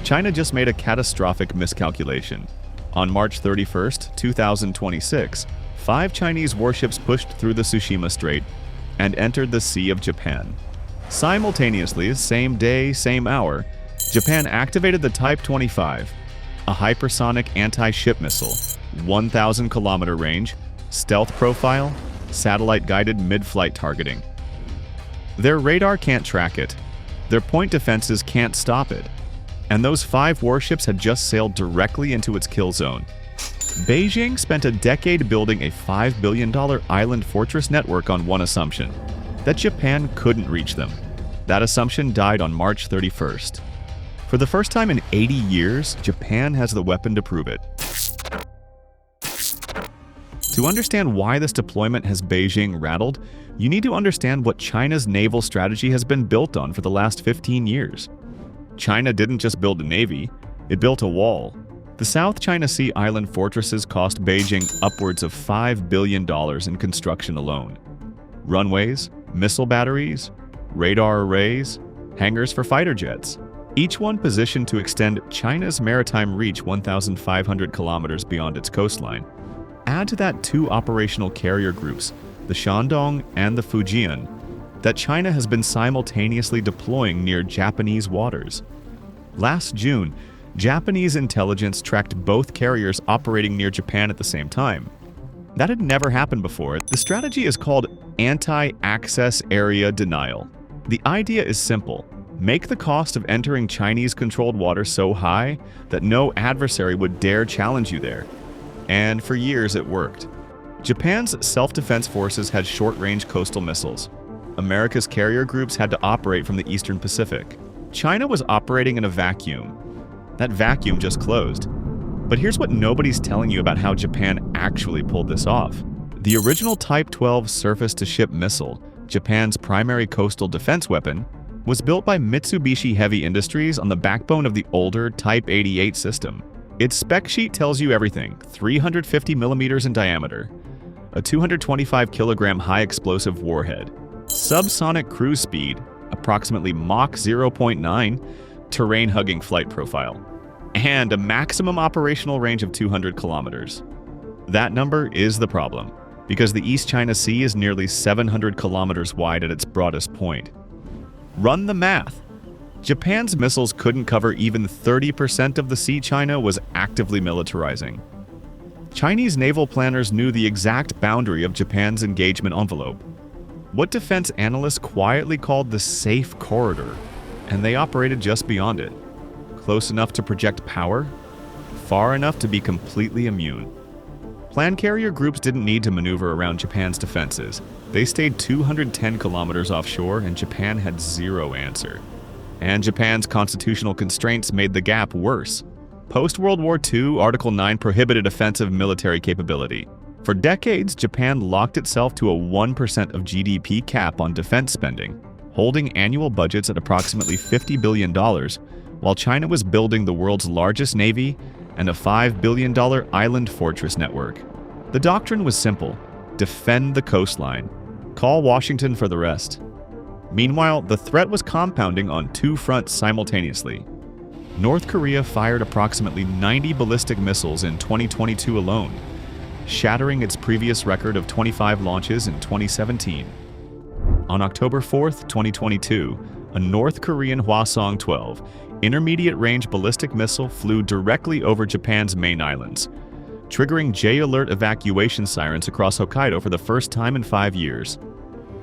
China just made a catastrophic miscalculation. On March 31, 2026, 5 Chinese warships pushed through the Tsushima Strait and entered the Sea of Japan. Simultaneously, same day, same hour, Japan activated the Type 25, a hypersonic anti-ship missile, 1,000-kilometer range, stealth profile, satellite-guided mid-flight targeting. Their radar can't track it, their point defenses can't stop it, and those 5 warships had just sailed directly into its kill zone. Beijing spent a decade building a $5 billion island fortress network on one assumption, that Japan couldn't reach them. That assumption died on March 31st. For the first time in 80 years, Japan has the weapon to prove it. To understand why this deployment has Beijing rattled, you need to understand what China's naval strategy has been built on for the last 15 years. China didn't just build a navy, it built a wall. The South China Sea island fortresses cost Beijing upwards of $5 billion in construction alone. Runways, missile batteries, radar arrays, hangars for fighter jets, each one positioned to extend China's maritime reach 1,500 kilometers beyond its coastline. Add to that 2 operational carrier groups, the Shandong and the Fujian, that China has been simultaneously deploying near Japanese waters. Last June, Japanese intelligence tracked both carriers operating near Japan at the same time. That had never happened before. The strategy is called anti-access area denial. The idea is simple. Make the cost of entering Chinese-controlled waters so high that no adversary would dare challenge you there. And for years it worked. Japan's self-defense forces had short-range coastal missiles. America's carrier groups had to operate from the Eastern Pacific. China was operating in a vacuum. That vacuum just closed. But here's what nobody's telling you about how Japan actually pulled this off. The original Type 12 surface-to-ship missile, Japan's primary coastal defense weapon, was built by Mitsubishi Heavy Industries on the backbone of the older Type 88 system. Its spec sheet tells you everything: 350 millimeters in diameter, a 225-kilogram high-explosive warhead, subsonic cruise speed, approximately Mach 0.9, terrain-hugging flight profile, and a maximum operational range of 200 kilometers. That number is the problem, because the East China Sea is nearly 700 kilometers wide at its broadest point. Run the math. Japan's missiles couldn't cover even 30% of the sea China was actively militarizing. Chinese naval planners knew the exact boundary of Japan's engagement envelope, what defense analysts quietly called the safe corridor, and they operated just beyond it. Close enough to project power, far enough to be completely immune. Planned carrier groups didn't need to maneuver around Japan's defenses. They stayed 210 kilometers offshore, and Japan had zero answer. And Japan's constitutional constraints made the gap worse. Post-World War II, Article 9 prohibited offensive military capability. For decades, Japan locked itself to a 1% of GDP cap on defense spending, holding annual budgets at approximately $50 billion, while China was building the world's largest navy and a $5 billion island fortress network. The doctrine was simple: defend the coastline. Call Washington for the rest. Meanwhile, the threat was compounding on 2 fronts simultaneously. North Korea fired approximately 90 ballistic missiles in 2022 alone, shattering its previous record of 25 launches in 2017. On October 4, 2022, a North Korean Hwasong-12 intermediate-range ballistic missile flew directly over Japan's main islands, triggering J-alert evacuation sirens across Hokkaido for the first time in 5 years.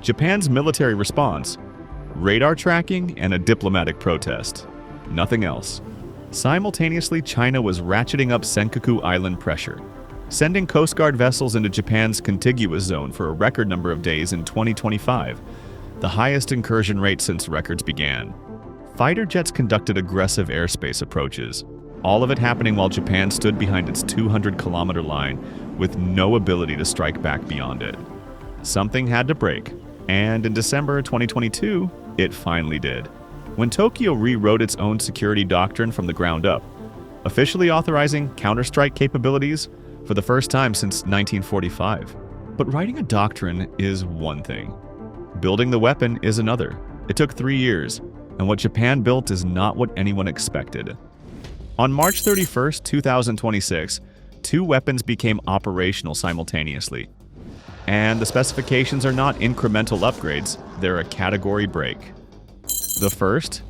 Japan's military response: radar tracking and a diplomatic protest. Nothing else. Simultaneously, China was ratcheting up Senkaku Island pressure, sending Coast Guard vessels into Japan's contiguous zone for a record number of days in 2025, the highest incursion rate since records began. Fighter jets conducted aggressive airspace approaches, all of it happening while Japan stood behind its 200-kilometer line with no ability to strike back beyond it. Something had to break, and in December 2022, it finally did, when Tokyo rewrote its own security doctrine from the ground up, officially authorizing counterstrike capabilities for the first time since 1945. But writing a doctrine is one thing. Building the weapon is another. It took 3 years, and what Japan built is not what anyone expected. On March 31, 2026, two weapons became operational simultaneously. And the specifications are not incremental upgrades, they're a category break. The first,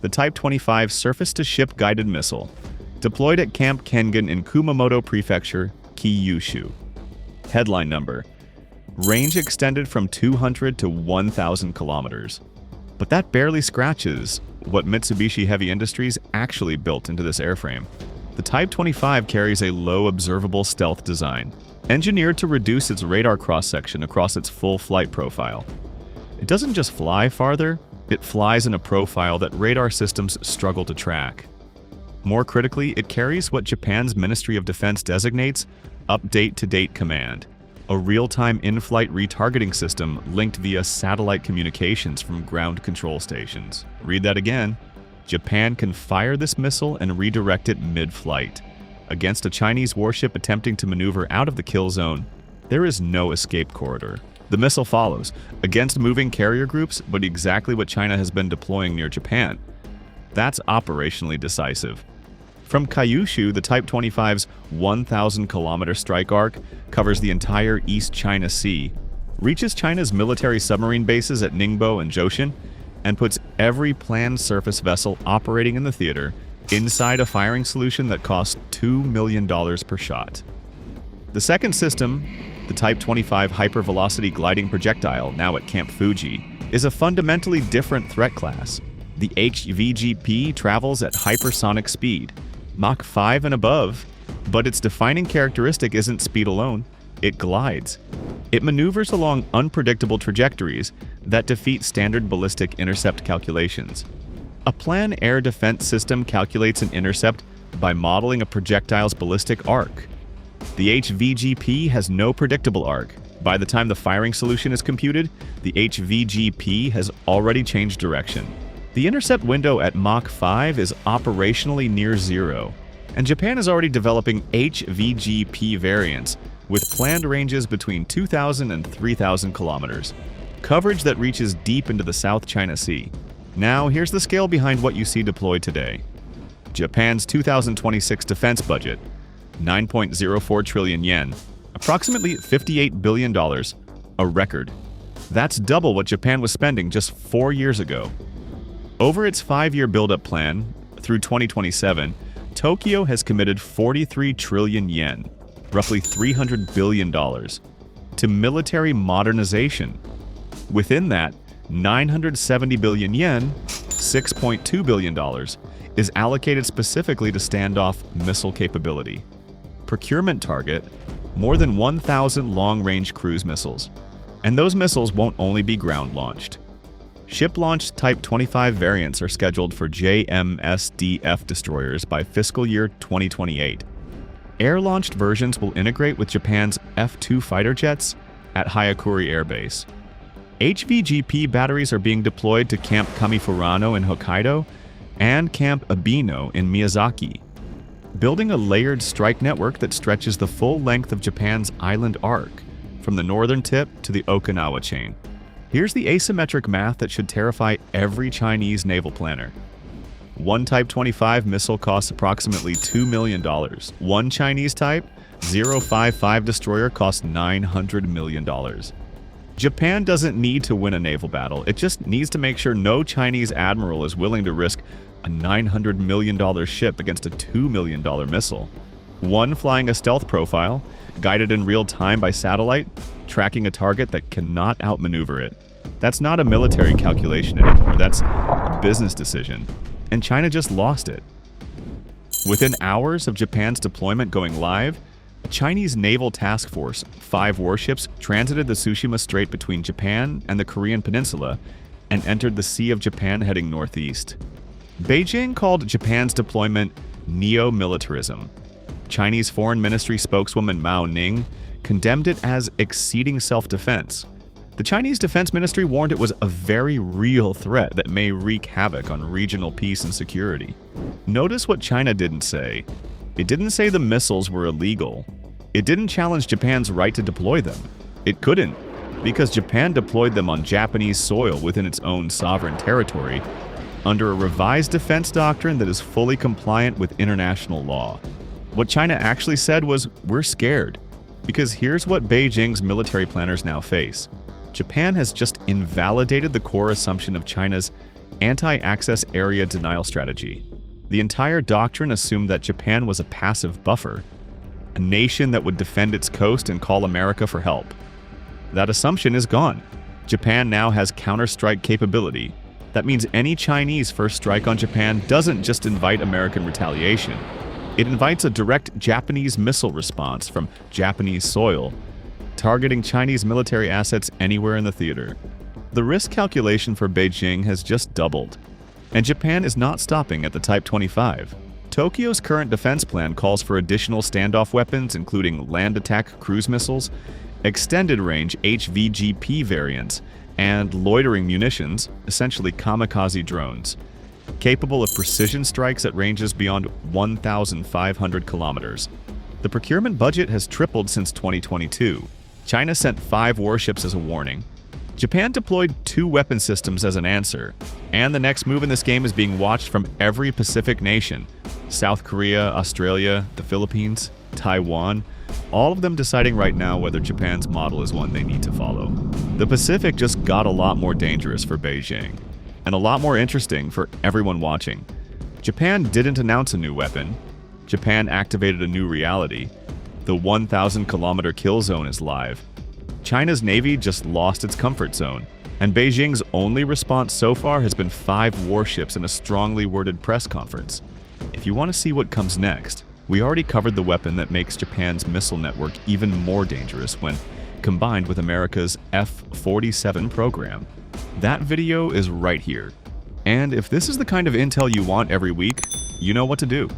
the Type 25 surface-to-ship guided missile, deployed at Camp Kengan in Kumamoto Prefecture, Kyushu. Headline number: range extended from 200 to 1,000 kilometers. But that barely scratches what Mitsubishi Heavy Industries actually built into this airframe. The Type 25 carries a low observable stealth design, engineered to reduce its radar cross-section across its full flight profile. It doesn't just fly farther, it flies in a profile that radar systems struggle to track. More critically, it carries what Japan's Ministry of Defense designates Update-to-Date Command, a real-time in-flight retargeting system linked via satellite communications from ground control stations. Read that again. Japan can fire this missile and redirect it mid-flight. Against a Chinese warship attempting to maneuver out of the kill zone, there is no escape corridor. The missile follows, against moving carrier groups, but exactly what China has been deploying near Japan. That's operationally decisive. From Kyushu, the Type 25's 1,000-kilometer strike arc covers the entire East China Sea, reaches China's military submarine bases at Ningbo and Zhoushan, and puts every planned surface vessel operating in the theater inside a firing solution that costs $2 million per shot. The second system, the Type 25 Hyper Velocity Gliding Projectile, now at Camp Fuji, is a fundamentally different threat class. The HVGP travels at hypersonic speed, Mach 5 and above, but its defining characteristic isn't speed alone, it glides. It maneuvers along unpredictable trajectories that defeat standard ballistic intercept calculations. A plan air defense system calculates an intercept by modeling a projectile's ballistic arc. The HVGP has no predictable arc. By the time the firing solution is computed, the HVGP has already changed direction. The intercept window at Mach 5 is operationally near zero, and Japan is already developing HVGP variants with planned ranges between 2,000 and 3,000 kilometers, coverage that reaches deep into the South China Sea. Now, here's the scale behind what you see deployed today. Japan's 2026 defense budget, 9.04 trillion yen, approximately $58 billion, a record. That's double what Japan was spending just 4 years ago. Over its 5-year build-up plan, through 2027, Tokyo has committed 43 trillion yen, roughly $300 billion, to military modernization. Within that, 970 billion yen, $6.2 billion, is allocated specifically to standoff missile capability. Procurement target, more than 1,000 long-range cruise missiles. And those missiles won't only be ground-launched. Ship-launched Type 25 variants are scheduled for JMSDF destroyers by fiscal year 2028. Air-launched versions will integrate with Japan's F-2 fighter jets at Hyakuri Air Base. HVGP batteries are being deployed to Camp Kamifurano in Hokkaido and Camp Abino in Miyazaki, building a layered strike network that stretches the full length of Japan's island arc, from the northern tip to the Okinawa chain. Here's the asymmetric math that should terrify every Chinese naval planner. One Type 25 missile costs approximately $2 million. One Chinese Type 055 destroyer costs $900 million. Japan doesn't need to win a naval battle, it just needs to make sure no Chinese admiral is willing to risk a $900 million ship against a $2 million missile. One flying a stealth profile, guided in real time by satellite, tracking a target that cannot outmaneuver it. That's not a military calculation anymore, that's a business decision. And China just lost it. Within hours of Japan's deployment going live, a Chinese naval task force, 5 warships, transited the Tsushima Strait between Japan and the Korean Peninsula and entered the Sea of Japan heading northeast. Beijing called Japan's deployment neo-militarism. Chinese Foreign Ministry spokeswoman Mao Ning condemned it as exceeding self-defense. The Chinese Defense Ministry warned it was a very real threat that may wreak havoc on regional peace and security. Notice what China didn't say. It didn't say the missiles were illegal. It didn't challenge Japan's right to deploy them. It couldn't, because Japan deployed them on Japanese soil within its own sovereign territory, under a revised defense doctrine that is fully compliant with international law. What China actually said was, "We're scared." Because here's what Beijing's military planners now face. Japan has just invalidated the core assumption of China's anti-access area denial strategy. The entire doctrine assumed that Japan was a passive buffer, a nation that would defend its coast and call America for help. That assumption is gone. Japan now has counterstrike capability. That means any Chinese first strike on Japan doesn't just invite American retaliation. It invites a direct Japanese missile response from Japanese soil, targeting Chinese military assets anywhere in the theater. The risk calculation for Beijing has just doubled, and Japan is not stopping at the Type 25. Tokyo's current defense plan calls for additional standoff weapons, including land attack cruise missiles, extended-range HVGP variants, and loitering munitions, essentially kamikaze drones, capable of precision strikes at ranges beyond 1,500 kilometers. The procurement budget has tripled since 2022. China sent 5 warships as a warning. Japan deployed 2 weapon systems as an answer, and the next move in this game is being watched from every Pacific nation. South Korea, Australia, the Philippines, Taiwan, all of them deciding right now whether Japan's model is one they need to follow. The Pacific just got a lot more dangerous for Beijing, and a lot more interesting for everyone watching. Japan didn't announce a new weapon. Japan activated a new reality. The 1,000-kilometer kill zone is live. China's Navy just lost its comfort zone, and Beijing's only response so far has been 5 warships in a strongly worded press conference. If you want to see what comes next, we already covered the weapon that makes Japan's missile network even more dangerous when combined with America's F-47 program. That video is right here. And if this is the kind of intel you want every week, you know what to do.